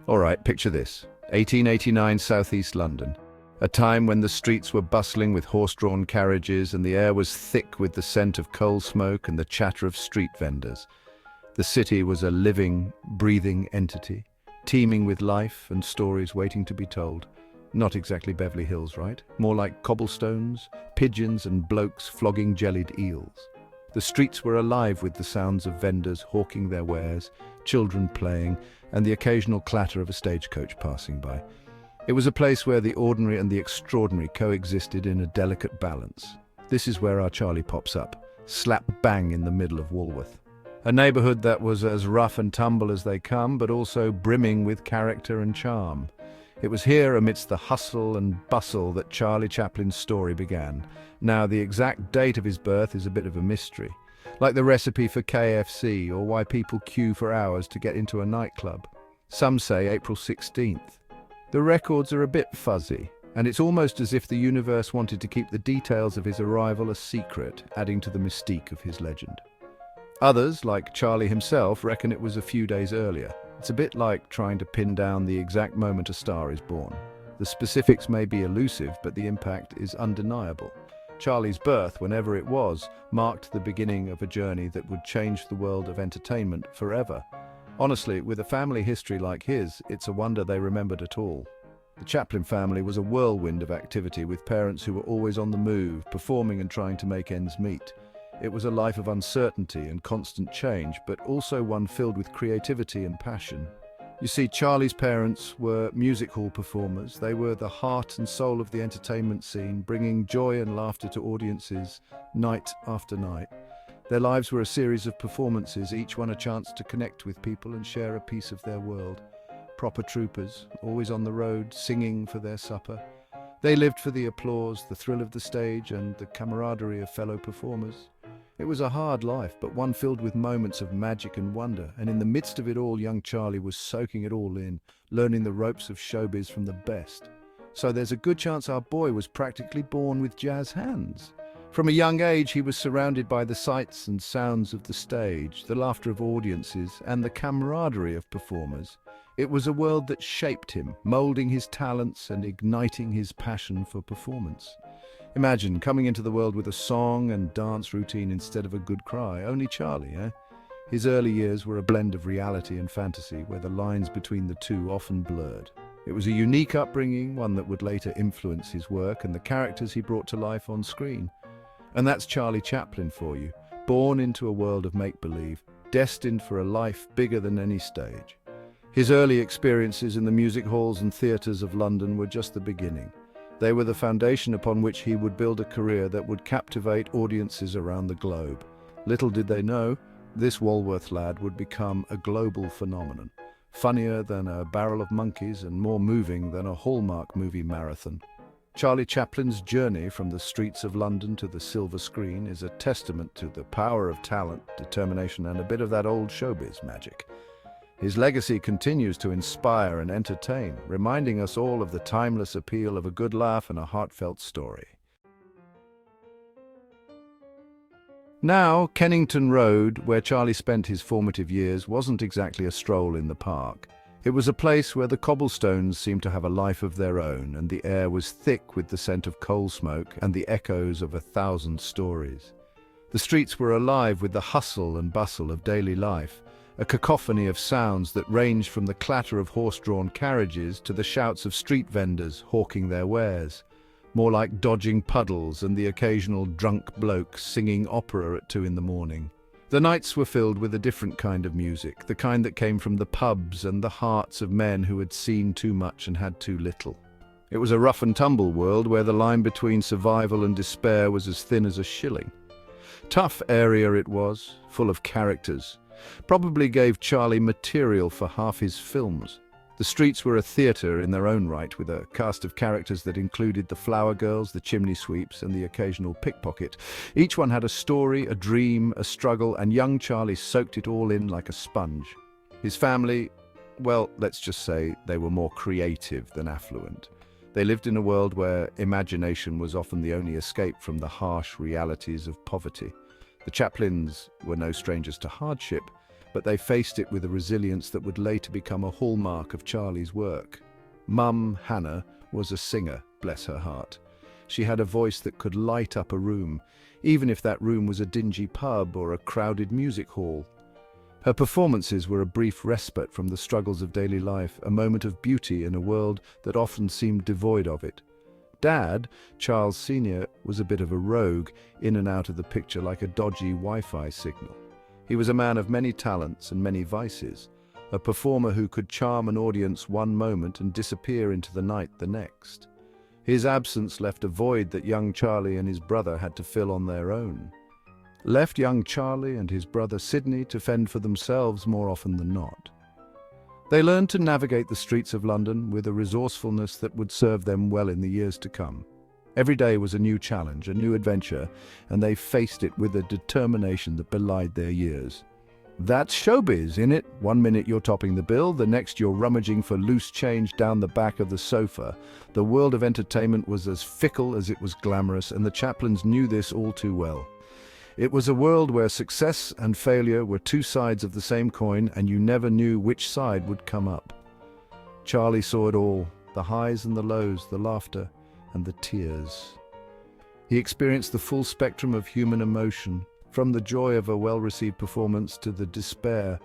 All right, picture this. 1889 southeast London. A time when the streets were bustling with horse-drawn carriages and the air was thick with the scent of coal smoke and the chatter of street vendors. The city was a living, breathing entity, teeming with life and stories waiting to be told. Not exactly Beverly Hills, right? More like cobblestones, pigeons and blokes flogging jellied eels. The streets were alive with the sounds of vendors hawking their wares, children playing, and the occasional clatter of a stagecoach passing by. It was a place where the ordinary and the extraordinary coexisted in a delicate balance. This is where our Charlie pops up, slap bang in the middle of Walworth. A neighbourhood that was as rough and tumble as they come, but also brimming with character and charm. It was here, amidst the hustle and bustle, that Charlie Chaplin's story began. Now, the exact date of his birth is a bit of a mystery, like the recipe for KFC or why people queue for hours to get into a nightclub. Some say April 16th. The records are a bit fuzzy, and it's almost as if the universe wanted to keep the details of his arrival a secret, adding to the mystique of his legend. Others, like Charlie himself, reckon it was a few days earlier. It's a bit like trying to pin down the exact moment a star is born. The specifics may be elusive, but the impact is undeniable. Charlie's birth, whenever it was, marked the beginning of a journey that would change the world of entertainment forever. Honestly, with a family history like his, it's a wonder they remembered at all. The Chaplin family was a whirlwind of activity, with parents who were always on the move, performing and trying to make ends meet. It was a life of uncertainty and constant change, but also one filled with creativity and passion. You see, Charlie's parents were music hall performers. They were the heart and soul of the entertainment scene, bringing joy and laughter to audiences night after night. Their lives were a series of performances, each one a chance to connect with people and share a piece of their world. Proper troopers, always on the road, singing for their supper. They lived for the applause, the thrill of the stage, and the camaraderie of fellow performers. It was a hard life, but one filled with moments of magic and wonder, and in the midst of it all, young Charlie was soaking it all in, learning the ropes of showbiz from the best. So there's a good chance our boy was practically born with jazz hands. From a young age, he was surrounded by the sights and sounds of the stage, the laughter of audiences, and the camaraderie of performers. It was a world that shaped him, molding his talents and igniting his passion for performance. Imagine coming into the world with a song and dance routine instead of a good cry. Only Charlie, eh? His early years were a blend of reality and fantasy, where the lines between the two often blurred. It was a unique upbringing, one that would later influence his work and the characters he brought to life on screen. And that's Charlie Chaplin for you, born into a world of make-believe, destined for a life bigger than any stage. His early experiences in the music halls and theatres of London were just the beginning. They were the foundation upon which he would build a career that would captivate audiences around the globe. Little did they know, this Walworth lad would become a global phenomenon, funnier than a barrel of monkeys and more moving than a Hallmark movie marathon. Charlie Chaplin's journey from the streets of London to the silver screen is a testament to the power of talent, determination, and a bit of that old showbiz magic. His legacy continues to inspire and entertain, reminding us all of the timeless appeal of a good laugh and a heartfelt story. Now, Kennington Road, where Charlie spent his formative years, wasn't exactly a stroll in the park. It was a place where the cobblestones seemed to have a life of their own, and the air was thick with the scent of coal smoke and the echoes of 1,000 stories. The streets were alive with the hustle and bustle of daily life, a cacophony of sounds that ranged from the clatter of horse-drawn carriages to the shouts of street vendors hawking their wares, more like dodging puddles and the occasional drunk bloke singing opera at 2 in the morning. The nights were filled with a different kind of music, the kind that came from the pubs and the hearts of men who had seen too much and had too little. It was a rough-and-tumble world where the line between survival and despair was as thin as a shilling. Tough area it was, full of characters. Probably gave Charlie material for half his films. The streets were a theatre in their own right, with a cast of characters that included the flower girls, the chimney sweeps, and the occasional pickpocket. Each one had a story, a dream, a struggle, and young Charlie soaked it all in like a sponge. His family, well, let's just say they were more creative than affluent. They lived in a world where imagination was often the only escape from the harsh realities of poverty. The Chaplins were no strangers to hardship, but they faced it with a resilience that would later become a hallmark of Charlie's work. Mum, Hannah, was a singer, bless her heart. She had a voice that could light up a room, even if that room was a dingy pub or a crowded music hall. Her performances were a brief respite from the struggles of daily life, a moment of beauty in a world that often seemed devoid of it. Dad, Charles Sr., was a bit of a rogue, in and out of the picture like a dodgy Wi-Fi signal. He was a man of many talents and many vices, a performer who could charm an audience one moment and disappear into the night the next. His absence left a void that young Charlie and his brother had to fill on their own. Left young Charlie and his brother Sidney to fend for themselves more often than not. They learned to navigate the streets of London with a resourcefulness that would serve them well in the years to come. Every day was a new challenge, a new adventure, and they faced it with a determination that belied their years. That's showbiz, innit? One minute you're topping the bill, the next you're rummaging for loose change down the back of the sofa. The world of entertainment was as fickle as it was glamorous, and the Chaplins knew this all too well. It was a world where success and failure were two sides of the same coin, and you never knew which side would come up. Charlie saw it all, the highs and the lows, the laughter and the tears. He experienced the full spectrum of human emotion, from the joy of a well-received performance to the despair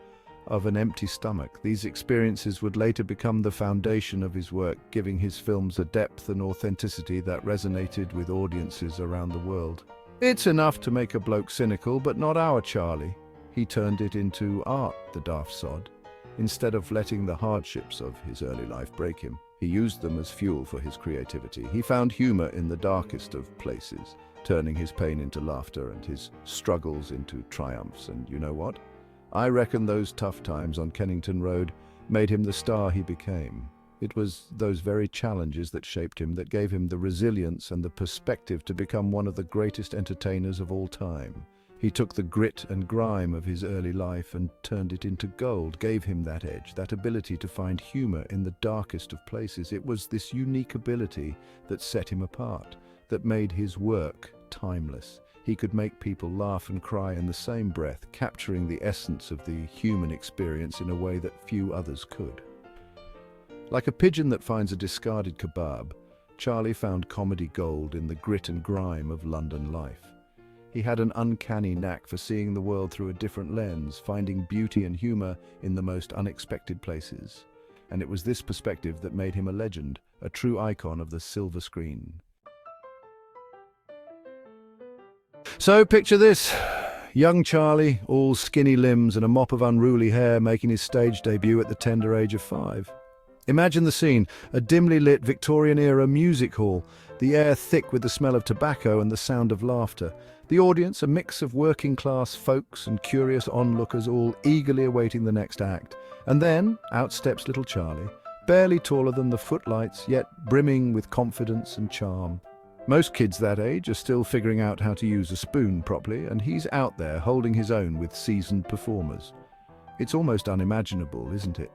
of an empty stomach. These experiences would later become the foundation of his work, giving his films a depth and authenticity that resonated with audiences around the world. It's enough to make a bloke cynical, but not our Charlie. He turned it into art, the daft sod. Instead of letting the hardships of his early life break him, he used them as fuel for his creativity. He found humor in the darkest of places, turning his pain into laughter and his struggles into triumphs. And you know what? I reckon those tough times on Kennington Road made him the star he became. It was those very challenges that shaped him, that gave him the resilience and the perspective to become one of the greatest entertainers of all time. He took the grit and grime of his early life and turned it into gold, gave him that edge, that ability to find humor in the darkest of places. It was this unique ability that set him apart, that made his work timeless. He could make people laugh and cry in the same breath, capturing the essence of the human experience in a way that few others could. Like a pigeon that finds a discarded kebab, Charlie found comedy gold in the grit and grime of London life. He had an uncanny knack for seeing the world through a different lens, finding beauty and humor in the most unexpected places. And it was this perspective that made him a legend, a true icon of the silver screen. So picture this, young Charlie, all skinny limbs and a mop of unruly hair, making his stage debut at the tender age of 5. Imagine the scene, a dimly lit Victorian-era music hall, the air thick with the smell of tobacco and the sound of laughter. The audience, a mix of working-class folks and curious onlookers, all eagerly awaiting the next act. And then, out steps little Charlie, barely taller than the footlights, yet brimming with confidence and charm. Most kids that age are still figuring out how to use a spoon properly, and he's out there holding his own with seasoned performers. It's almost unimaginable, isn't it?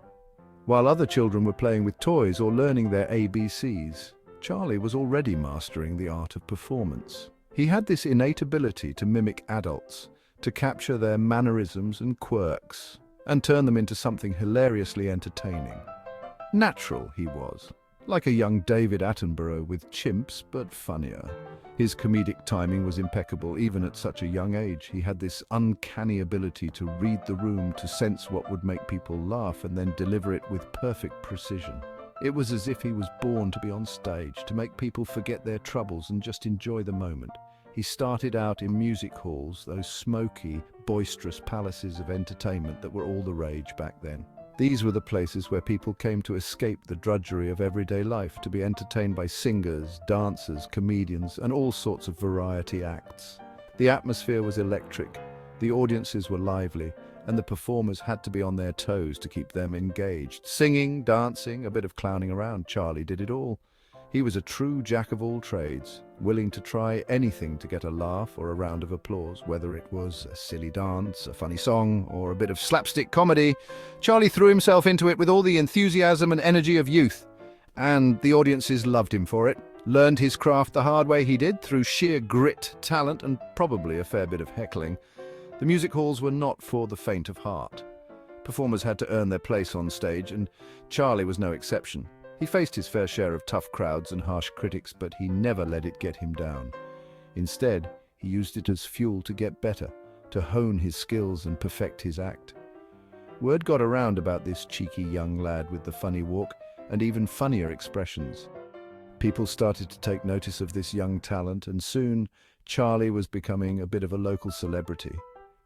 While other children were playing with toys or learning their ABCs, Charlie was already mastering the art of performance. He had this innate ability to mimic adults, to capture their mannerisms and quirks, and turn them into something hilariously entertaining. Natural he was, like a young David Attenborough with chimps, but funnier. His comedic timing was impeccable even at such a young age. He had this uncanny ability to read the room, to sense what would make people laugh and then deliver it with perfect precision. It was as if he was born to be on stage, to make people forget their troubles and just enjoy the moment. He started out in music halls, those smoky, boisterous palaces of entertainment that were all the rage back then. These were the places where people came to escape the drudgery of everyday life, to be entertained by singers, dancers, comedians, and all sorts of variety acts. The atmosphere was electric, the audiences were lively, and the performers had to be on their toes to keep them engaged. Singing, dancing, a bit of clowning around, Charlie did it all. He was a true jack of all trades, willing to try anything to get a laugh or a round of applause, whether it was a silly dance, a funny song, or a bit of slapstick comedy. Charlie threw himself into it with all the enthusiasm and energy of youth, and the audiences loved him for it. Learned his craft the hard way, he did, through sheer grit, talent, and probably a fair bit of heckling. The music halls were not for the faint of heart. Performers had to earn their place on stage, and Charlie was no exception. He faced his fair share of tough crowds and harsh critics, but he never let it get him down. Instead, he used it as fuel to get better, to hone his skills and perfect his act. Word got around about this cheeky young lad with the funny walk and even funnier expressions. People started to take notice of this young talent, and soon Charlie was becoming a bit of a local celebrity.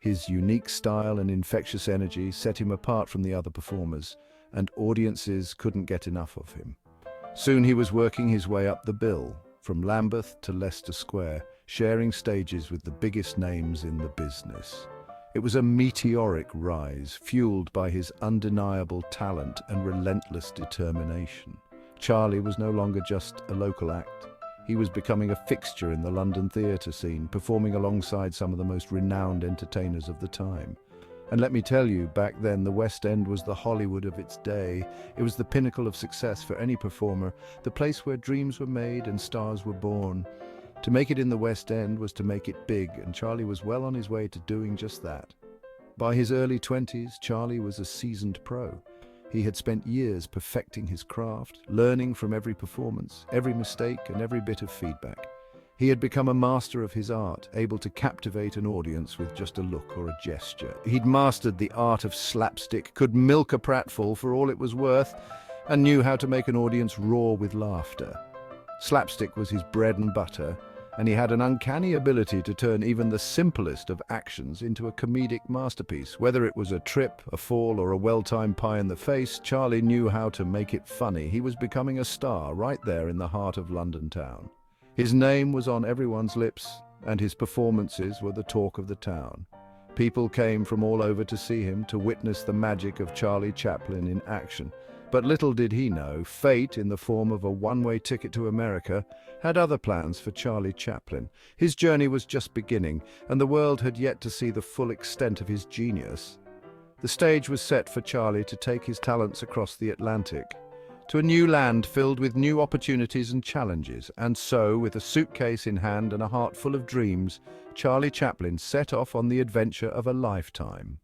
His unique style and infectious energy set him apart from the other performers, and audiences couldn't get enough of him. Soon he was working his way up the bill, from Lambeth to Leicester Square, sharing stages with the biggest names in the business. It was a meteoric rise, fueled by his undeniable talent and relentless determination. Charlie was no longer just a local act. He was becoming a fixture in the London theatre scene, performing alongside some of the most renowned entertainers of the time. And let me tell you, back then the West End was the HollyWood of its day. It was the pinnacle of success for any performer, the place where dreams were made and stars were born. To make it in the West End was to make it big, and Charlie was well on his way to doing just that. By his early 20s, Charlie was a seasoned pro. He had spent years perfecting his craft, learning from every performance, every mistake, and every bit of feedback. He had become a master of his art, able to captivate an audience with just a look or a gesture. He'd mastered the art of slapstick, could milk a pratfall for all it was worth, and knew how to make an audience roar with laughter. Slapstick was his bread and butter, and he had an uncanny ability to turn even the simplest of actions into a comedic masterpiece. Whether it was a trip, a fall, or a well-timed pie in the face, Charlie knew how to make it funny. He was becoming a star right there in the heart of London town. His name was on everyone's lips, and his performances were the talk of the town. People came from all over to see him, to witness the magic of Charlie Chaplin in action. But little did he know, fate, in the form of a one-way ticket to America, had other plans for Charlie Chaplin. His journey was just beginning, and the world had yet to see the full extent of his genius. The stage was set for Charlie to take his talents across the Atlantic, to a new land filled with new opportunities and challenges. And so, with a suitcase in hand and a heart full of dreams, Charlie Chaplin set off on the adventure of a lifetime.